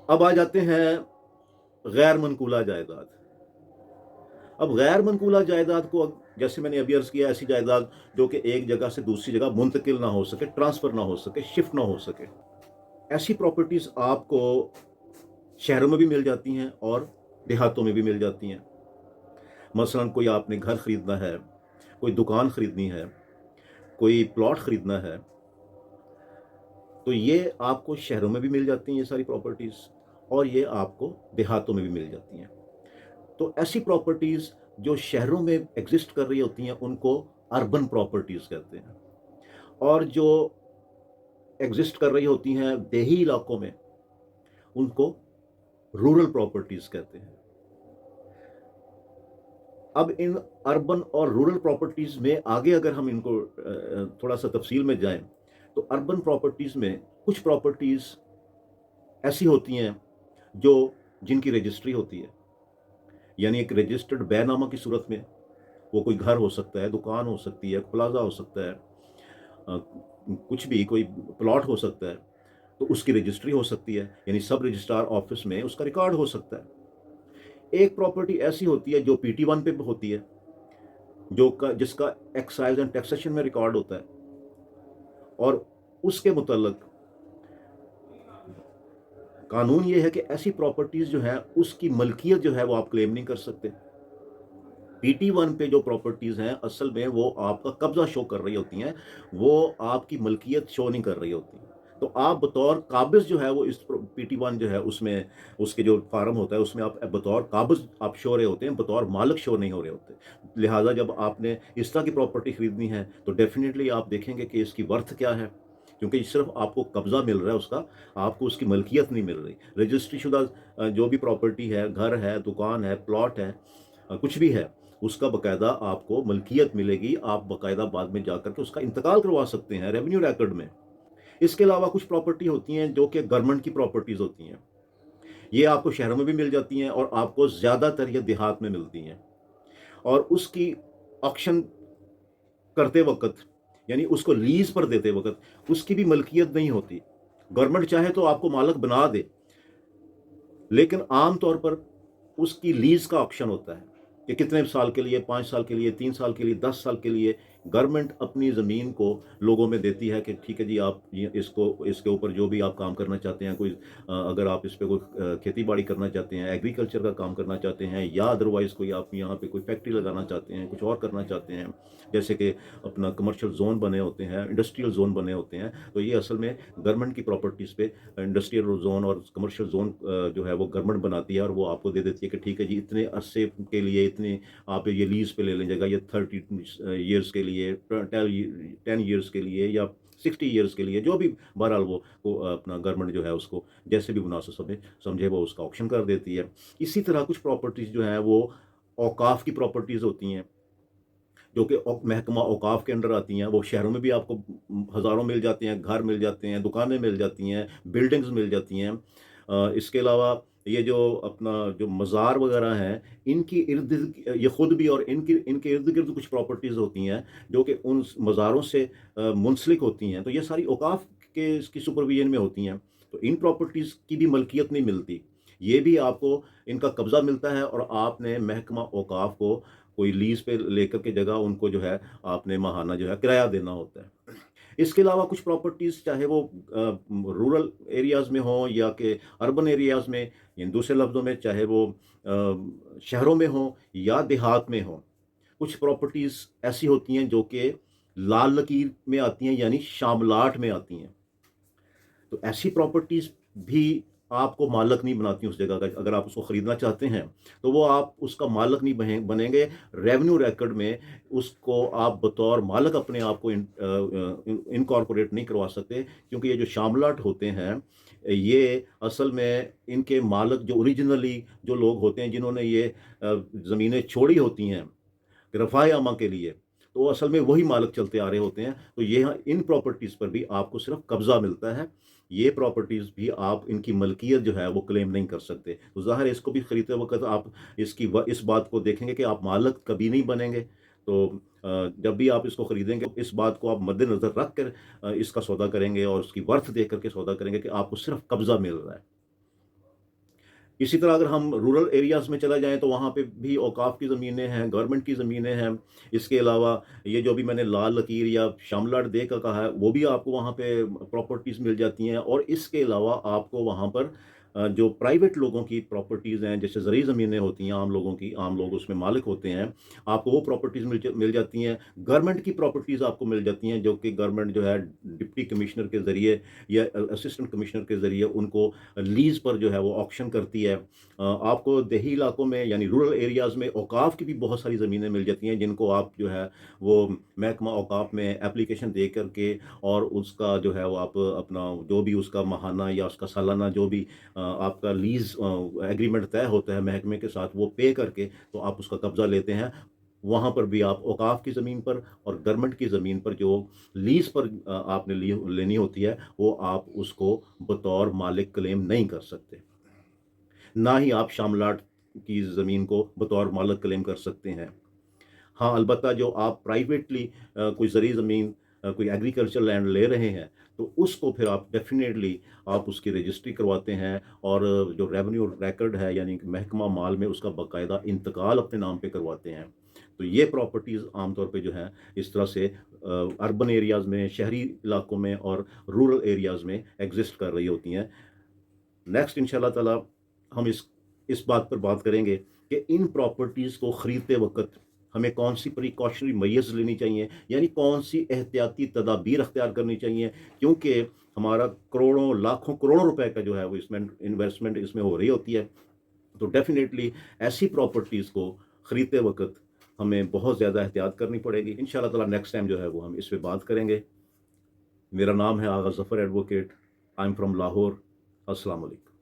अब आ जाते हैं गैर मनकूला जायदाद। अब गैर मनकूला जायदाद को, जैसे मैंने अभी अर्ज़ किया, ऐसी जायदाद जो कि एक जगह से दूसरी जगह मुंतकिल ना हो सके, ट्रांसफ़र ना हो सके, शिफ्ट ना हो सके। ऐसी प्रॉपर्टीज़ आपको शहरों में भी मिल जाती हैं और देहातों में भी मिल जाती हैं। मसलन कोई आपने घर खरीदना है, कोई दुकान खरीदनी है, कोई प्लॉट खरीदना है, तो ये आपको शहरों में भी मिल जाती हैं ये सारी प्रॉपर्टीज़, और ये आपको देहातों में भी मिल जाती हैं। तो ऐसी प्रॉपर्टीज़ जो शहरों में एग्ज़िस्ट कर रही होती हैं, उनको अर्बन प्रॉपर्टीज़ कहते हैं, और जो एग्ज़िस्ट कर रही होती हैं देही इलाकों में, उनको रूरल प्रॉपर्टीज़ कहते हैं। अब इन अर्बन और रूरल प्रॉपर्टीज़ में आगे अगर हम इनको थोड़ा-सा तफ़सील में जाएँ, तो अर्बन प्रॉपर्टीज़ में कुछ प्रॉपर्टीज़ ऐसी होती हैं जो जिनकी रजिस्ट्री होती है, यानी एक रजिस्टर्ड बैनामा की सूरत में वो कोई घर हो सकता है, दुकान हो सकती है, प्लाज़ा हो सकता है, कुछ भी, कोई प्लॉट हो सकता है, तो उसकी रजिस्ट्री हो सकती है, यानी सब रजिस्ट्रार ऑफिस में उसका रिकॉर्ड हो सकता है। एक प्रॉपर्टी ऐसी होती है जो पीटी-1 पे होती है, जिसका एक्साइज़ एंड टैक्सेशन में रिकॉर्ड होता है, और उसके मुतल्लिक कानून ये है कि ऐसी प्रॉपर्टीज़ जो है, उसकी मलकियत जो है वो आप क्लेम नहीं कर सकते। पीटी-1 पे जो प्रॉपर्टीज़ हैं, असल में वो आपका कब्ज़ा शो कर रही होती हैं, वो आपकी मलकियत शो नहीं कर रही होती। तो आप बतौर काबिज़ जो है वो इस पीटी-1 जो है उसमें, उसके जो फ़ार्म होता है उसमें आप बतौर काबिज़ आप शो हो रहे होते हैं, बतौर मालिक शो नहीं हो रहे होते। लिहाज़ा जब आपने इस तरह की प्रॉपर्टी खरीदनी है, तो डेफ़िनिटली आप देखेंगे कि इसकी वर्थ क्या है, क्योंकि सिर्फ़ आपको कब्ज़ा मिल रहा है उसका, आपको उसकी मलकियत नहीं मिल रही। रजिस्ट्री शुदा जो भी प्रॉपर्टी है, घर है, दुकान है, प्लॉट है, कुछ भी है, उसका बाकायदा आपको मलकियत मिलेगी, आप बाकायदा बाद में जाकर के उसका इंतकाल करवा सकते हैं रेवेन्यू रिकॉर्ड में। इसके अलावा कुछ प्रॉपर्टी होती हैं जो कि गवर्नमेंट की प्रॉपर्टीज़ होती हैं। ये आपको शहरों में भी मिल जाती हैं और आपको ज़्यादातर ये देहात में मिलती हैं, और उसकी ऑक्शन करते वक़्त, यानी उसको लीज़ पर देते वक़्त उसकी भी मलकियत नहीं होती। गवर्नमेंट चाहे तो आपको मालिक बना दे, लेकिन आम तौर पर उसकी लीज़ का ऑप्शन होता है कि कितने साल के लिए, 5 साल के लिए, 3 साल के लिए, 10 साल के लिए गवर्नमेंट अपनी ज़मीन को लोगों में देती है कि ठीक है जी, आप ये इसको, इसके ऊपर जो भी आप काम करना चाहते हैं, कोई अगर आप इस पे कोई खेती-बाड़ी करना चाहते हैं, एग्रीकल्चर का काम करना चाहते हैं, या अदरवाइज़ कोई आप यहाँ पे कोई फैक्ट्री लगाना चाहते हैं, कुछ और करना चाहते हैं, जैसे कि अपना कमर्शियल ज़ोन बने होते हैं, इंडस्ट्रियल ज़ोन बने होते हैं, तो ये असल में गवर्नमेंट की प्रॉपर्टीज़ पे इंडस्ट्रियल ज़ोन और कमर्शियल ज़ोन जो है वो गवर्नमेंट बनाती है, और वो आपको दे देती है कि ठीक है जी, इतने अरसे के लिए, इतने आप ये लीज़ पे ले लीजिएगा, ये 30 ईयर्स के लिए, 10 ईयर्स के लिए, या 60 ईयर्स के लिए, जो भी बहरहाल वो अपना गवर्नमेंट जो है उसको जैसे भी मुनासिब समझे वो उसका ऑप्शन कर देती है। इसी तरह कुछ प्रॉपर्टीज़ जो हैं वो औकाफ़ की प्रॉपर्टीज़ होती हैं, जो कि महकमा औकाफ के अंडर आती हैं। वो शहरों में भी आपको हज़ारों मिल जाते हैं, घर मिल जाते हैं, दुकानें मिल जाती हैं, बिल्डिंग्स मिल जाती हैं। इसके अलावा ये जो अपना जो मज़ार वगैरह हैं, इनकी इर्द-गिर्द ये खुद भी, और इनकी इनके इर्द-गिर्द कुछ प्रॉपर्टीज़ होती हैं जो कि उन मज़ारों से मुंसलिक होती हैं। तो ये सारी औकाफ के इसकी सुपरविज़न में होती हैं। तो इन प्रॉपर्टीज़ की भी मलकियत नहीं मिलती। ये भी आपको इनका कब्ज़ा मिलता है, और आपने महकमा औकाफ को कोई लीज़ पे लेकर के जगह उनको जो है आपने माहाना जो है किराया देना होता है। इसके अलावा कुछ प्रॉपर्टीज़, चाहे वो रूरल एरियाज़ में हों या कि अर्बन एरियाज़ में, इन दूसरे लफ्ज़ों में चाहे वो शहरों में हों या देहात में हों, कुछ प्रॉपर्टीज़ ऐसी होती हैं जो कि लाल लकीर में आती हैं, यानी शामलाट में आती हैं। तो ऐसी प्रॉपर्टीज़ भी आपको मालिक नहीं बनाती उस जगह का। अगर आप उसको खरीदना चाहते हैं, तो वो आप उसका मालिक नहीं बनेंगे। रेवेन्यू रिकॉर्ड में उसको आप बतौर मालिक अपने आप को इनकॉर्पोरेट नहीं करवा सकते, क्योंकि ये जो शामलाट होते हैं, ये असल में इनके मालिक जो ओरिजिनली जो लोग होते हैं, जिन्होंने ये ज़मीनें छोड़ी होती हैं रफ़ाए अमा के लिए, तो वो असल में वही मालिक चलते आ रहे होते हैं। तो ये इन प्रॉपर्टीज़ पर भी आपको सिर्फ़ कब्ज़ा मिलता है। ये प्रॉपर्टीज़ भी आप इनकी मलकियत जो है वो क्लेम नहीं कर सकते। तो ज़ाहिर है, इसको भी खरीदते वक़्त आप इस बात को देखेंगे कि आप मालिक कभी नहीं बनेंगे। तो जब भी आप इसको खरीदेंगे, इस बात को आप मद्देनज़र रख कर इसका सौदा करेंगे, और उसकी वर्थ देख कर के सौदा करेंगे कि आपको सिर्फ़ कब्ज़ा मिल रहा है। इसी तरह अगर हम रूरल एरियाज़ में चला जाएँ तो वहाँ पे भी औकाफ की ज़मीनें हैं, गवर्नमेंट की ज़मीनें हैं। इसके अलावा ये जो अभी मैंने लाल लकीर या शामलाट दे का कहा है, वो भी आपको वहाँ पे प्रॉपर्टीज़ मिल जाती हैं। और इसके अलावा आपको वहाँ पर जो प्राइवेट लोगों की प्रॉपर्टीज़ हैं, जैसे ज़रूरी ज़मीनें होती हैं आम लोगों की, आम लोग उसमें मालिक होते हैं, आपको वो प्रॉपर्टीज़ मिल जाती हैं। गवर्नमेंट की प्रॉपर्टीज़ आपको मिल जाती हैं, जो कि गवर्नमेंट जो है डिप्टी कमिश्नर के ज़रिए या असिस्टेंट कमिश्नर के ज़रिए उनको लीज़ पर जो है वो ऑक्शन करती है। आपको देही इलाकों में यानी रूरल एरियाज़ में औकाफ की भी बहुत सारी ज़मीनें मिल जाती हैं, जिनको आप जो है वो महकमा औकाफ में एप्लीकेशन दे करके और उसका जो है वो आप अपना जो भी उसका माहाना या उसका सालाना जो भी आपका लीज़ एग्रीमेंट तय होता है महकमे के साथ, वो पे करके तो आप उसका कब्ज़ा लेते हैं। वहाँ पर भी आप औकाफ की ज़मीन पर और गवर्नमेंट की ज़मीन पर जो लीज़ पर आपने लेनी होती है, वो आप उसको बतौर मालिक क्लेम नहीं कर सकते। ना ही आप शामलाट की ज़मीन को बतौर मालिक क्लेम कर सकते हैं। हाँ, अलबत्ता जो आप प्राइवेटली कोई ज़रूरी ज़मीन कोई एग्रीकल्चर लैंड ले रहे हैं, तो उसको फिर आप डेफ़िनेटली आप उसकी रजिस्ट्री करवाते हैं और जो रेवेन्यू रिकॉर्ड है यानी कि महकमा माल में उसका बाकायदा इंतकाल अपने नाम पे करवाते हैं। तो ये प्रॉपर्टीज़ आम तौर पे जो है इस तरह से अर्बन एरियाज़ में, शहरी इलाकों में और रूरल एरियाज़ में एग्ज़िस्ट कर रही होती हैं। नेक्स्ट इंशाल्लाह ताला हम इस बात पर बात करेंगे कि इन प्रॉपर्टीज़ को खरीदते वक़्त हमें कौन-सी प्रिकॉशनरी मेजर्स लेनी चाहिए, यानी कौन-सी एहतियाती तदाबीर अख्तियार करनी चाहिए, क्योंकि हमारा करोड़ों, लाखों, करोड़ों रुपए का जो है वो इसमें इन्वेस्टमेंट इसमें हो रही होती है। तो डेफ़िनेटली ऐसी प्रॉपर्टीज़ को खरीदते वक़्त हमें बहुत ज़्यादा एहतियात करनी पड़ेगी। इंशाल्लाह ताला नेक्स्ट टाइम जो है वो हम इस पे बात करेंगे। मेरा नाम है Agha Zafar advocate. I am from Lahore. अस्सलाम वालेकुम।